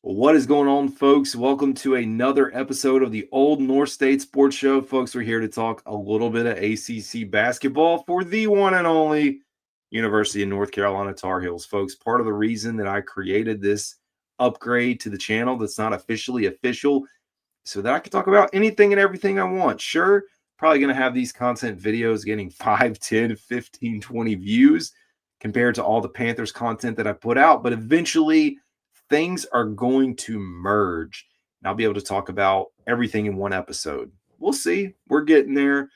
What is going on, folks? Welcome to another episode of the Old North State Sports Show. Folks, we're here to talk a little bit of ACC basketball for the one and only University of North Carolina Tar Heels. Folks, part of the reason that I created this upgrade to the channel that's not officially official so that I can talk about anything and everything I want. Sure, probably going to have these content videos getting 5, 10, 15, 20 views compared to all the Panthers content that I put out, but eventually things are going to merge and I'll be able to talk about everything in one episode. We'll see. We're getting there.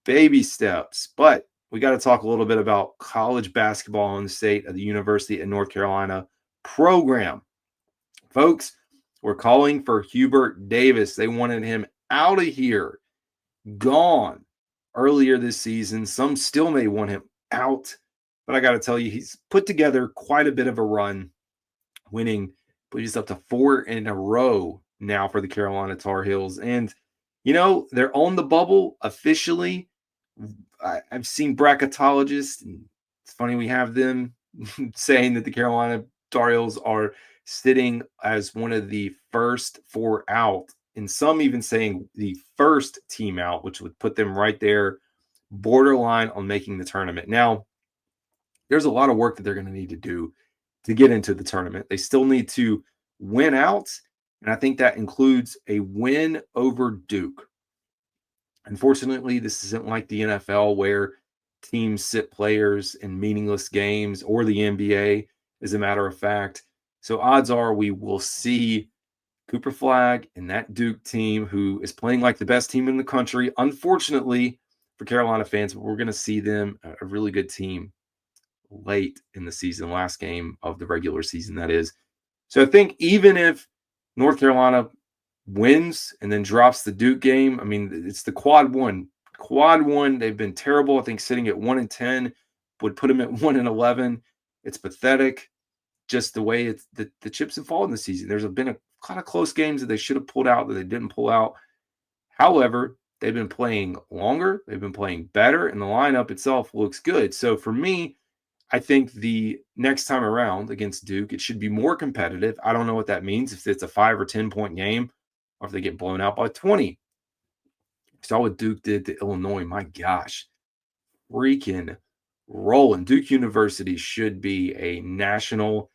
Baby steps. But we got to talk a little bit about college basketball in the state of the University of North Carolina program. Folks, we're calling for Hubert Davis. They wanted him out of here, gone earlier this season. Some still may want him out, but I got to tell you, he's put together quite a bit of a run, winning, but he's up to 4 in a row now for the Carolina Tar Heels. And, they're on the bubble officially. I've seen bracketologists, and it's funny we have them saying that the Carolina Tar Heels are sitting as one of the first 4 out, and some even saying the first team out, which would put them right there, borderline on making the tournament. Now, there's a lot of work that they're going to need to do to get into the tournament. They still need to win out, and I think that includes a win over Duke. Unfortunately, this isn't like the NFL where teams sit players in meaningless games, or the NBA, as a matter of fact. So odds are we will see Cooper Flagg and that Duke team, who is playing like the best team in the country. Unfortunately for Carolina fans, we're going to see them, a really good team, late in the season, last game of the regular season, that is. So I think even if North Carolina wins and then drops the Duke game, I mean, it's the quad one. Quad one, they've been terrible. I think sitting at 1-10 would put them at 1-11. It's pathetic, just the way it's the chips have fallen this season. There's been a lot of close games that they should have pulled out that they didn't pull out. However, they've been playing longer, they've been playing better, and the lineup itself looks good. So for me, I think the next time around against Duke, it should be more competitive. I don't know what that means, if it's a 5 or 10 point game or if they get blown out by 20. You saw what Duke did to Illinois. My gosh, freaking rolling. Duke University should be a national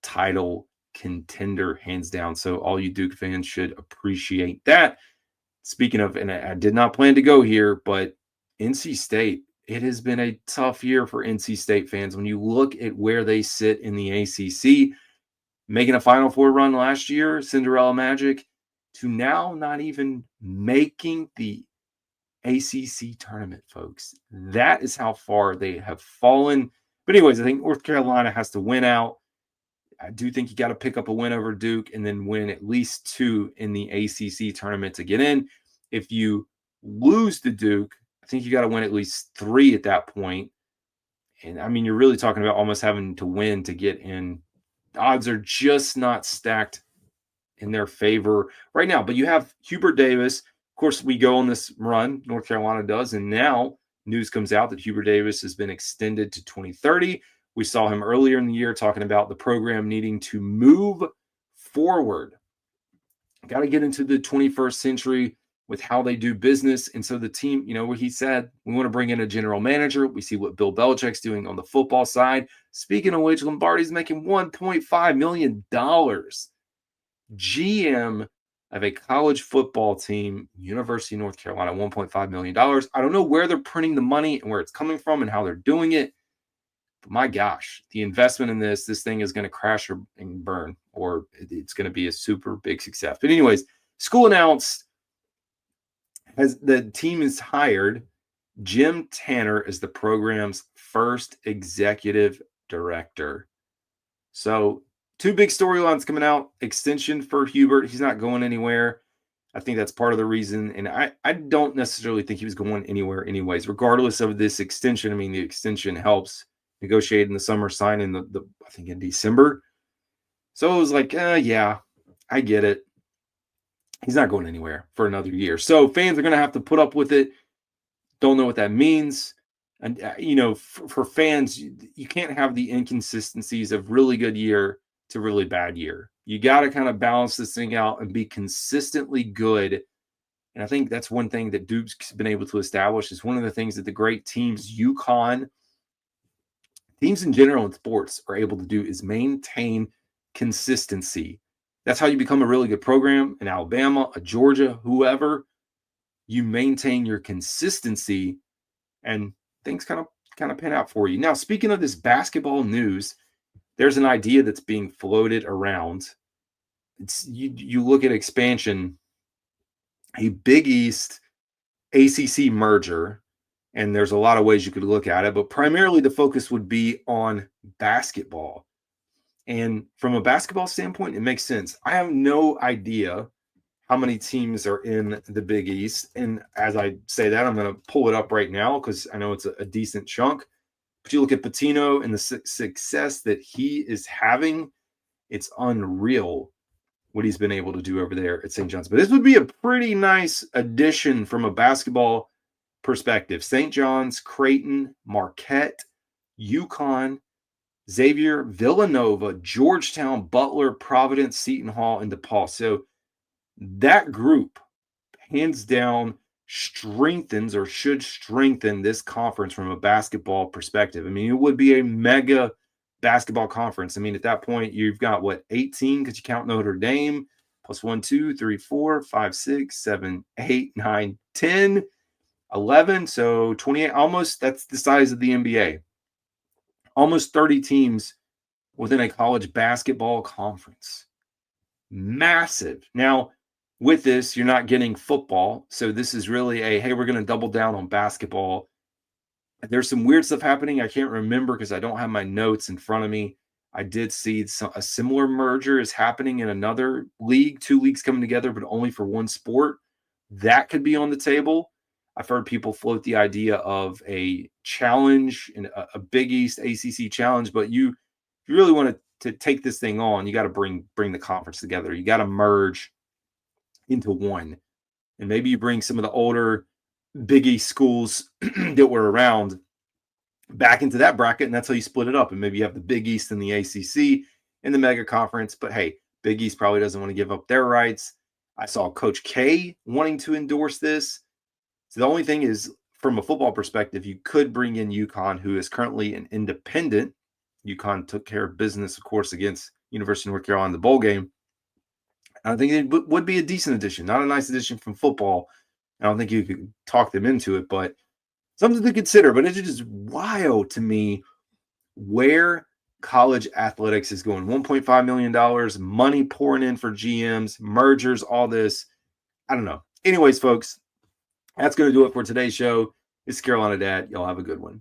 title contender, hands down. So all you Duke fans should appreciate that. Speaking of, and I did not plan to go here, but NC State, it has been a tough year for NC State fans. When you look at where they sit in the ACC, making a Final Four run last year, Cinderella Magic, to now not even making the ACC tournament, folks. That is how far they have fallen. But anyways, I think North Carolina has to win out. I do think you got to pick up a win over Duke and then win at least 2 in the ACC tournament to get in. If you lose to Duke, I think you got to win at least 3 at that point. And I mean, you're really talking about almost having to win to get in. The odds are just not stacked in their favor right now. But you have Hubert Davis. Of course, we go on this run, North Carolina does. And now news comes out that Hubert Davis has been extended to 2030. We saw him earlier in the year talking about the program needing to move forward. Got to get into the 21st century with how they do business. And so the team, what he said, we want to bring in a general manager. We see what Bill Belichick's doing on the football side. Speaking of which, Lombardi's making $1.5 million. GM of a college football team, University of North Carolina, $1.5 million. I don't know where they're printing the money and where it's coming from and how they're doing it. But my gosh, the investment in this thing is going to crash and burn, or it's going to be a super big success. But anyways, school announced as the team is hired Jim Tanner as the program's first executive director. So 2 big storylines coming out. Extension for Hubert. He's not going anywhere. I think that's part of the reason. And I don't necessarily think he was going anywhere anyways, regardless of this extension. I mean, the extension helps negotiate in the summer, sign in the I think in December. So it was like, yeah, I get it. He's not going anywhere for another year. So fans are going to have to put up with it. Don't know what that means. And, for fans, you can't have the inconsistencies of really good year to really bad year. You got to kind of balance this thing out and be consistently good. And I think that's one thing that Duke's been able to establish. Is one of the things that the great teams, UConn, teams in general in sports are able to do is maintain consistency. That's how you become a really good program in Alabama, a Georgia, whoever. You maintain your consistency and things kind of pan out for you. Now, speaking of this basketball news, there's an idea that's being floated around. It's you look at expansion, a Big East ACC merger, and there's a lot of ways you could look at it, but primarily the focus would be on basketball. And from a basketball standpoint, it makes sense. I have no idea how many teams are in the Big East. And as I say that, I'm going to pull it up right now because I know it's a decent chunk. But you look at Pitino and the success that he is having, it's unreal what he's been able to do over there at St. John's. But this would be a pretty nice addition from a basketball perspective. St. John's, Creighton, Marquette, UConn, Xavier, Villanova, Georgetown, Butler, Providence, Seton Hall, and DePaul. So that group, hands down, strengthens or should strengthen this conference from a basketball perspective. I mean, it would be a mega basketball conference. I mean, at that point, you've got 18 because you count Notre Dame, plus 1, 2, 3, 4, 5, 6, 7, 8, 9, 10, 11. So 28, almost that's the size of the NBA. Almost 30 teams within a college basketball conference. Massive. Now, with this, you're not getting football. So this is really hey, we're going to double down on basketball. There's some weird stuff happening. I can't remember because I don't have my notes in front of me. I did see a similar merger is happening in another league, 2 leagues coming together, but only for one sport. That could be on the table. I've heard people float the idea of a challenge, a Big East ACC challenge, but if you really want to take this thing on, you got to bring the conference together. You got to merge into one. And maybe you bring some of the older Big East schools that were around back into that bracket, and that's how you split it up. And maybe you have the Big East and the ACC in the mega conference, but hey, Big East probably doesn't want to give up their rights. I saw Coach K wanting to endorse this. So the only thing is, from a football perspective, you could bring in UConn, who is currently an independent. UConn took care of business, of course, against University of North Carolina in the bowl game. I think it would be a decent addition, not a nice addition from football. I don't think you could talk them into it, but something to consider. But it's just wild to me where college athletics is going. $1.5 million, money pouring in for GMs, mergers, all this. I don't know. Anyways, folks, that's going to do it for today's show. It's Carolina Dad. Y'all have a good one.